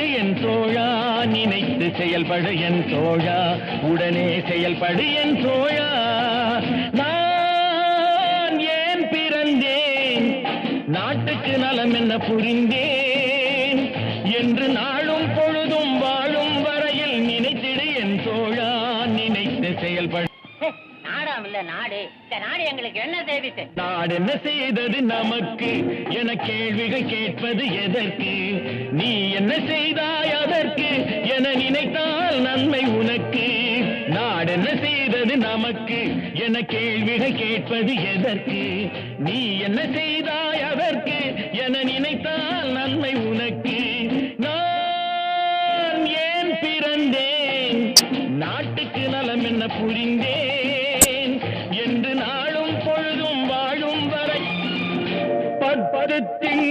நினைத்து என் தோழா, நினைத்து செயல்படு என் தோழா, உடனே செயல்படு என் தோழா. நான் ஏன் பிறந்தேன், நாட்டுக்கு நலம் என்ன புரிந்தேன் என்று நாளும் பொழுதும் வாழும் வரையில் நினைத்திடு என் தோழா, நினைத்து செயல்படு. நாடு இந்த நாடு எங்களுக்கு என்ன செய்து? நாடு என்ன செய்தது நமக்கு என கேள்விகள் கேட்பது எதற்கு? நீ என்ன செய்தாய் அதற்கு என நினைத்தால் நன்மை உனக்கு. நாடு என்ன செய்தது நமக்கு என கேள்விகள் கேட்பது எதற்கு? நீ என்ன செய்தாய் அதற்கு என நினைத்தால் நன்மை உனக்கு. நான் ஏன் பிறந்தேன், நாட்டுக்கு நலம் என்ன புரிந்தேன் என்று நாளும் பொழுதும் வாழும் வரை பற்பருத்தின்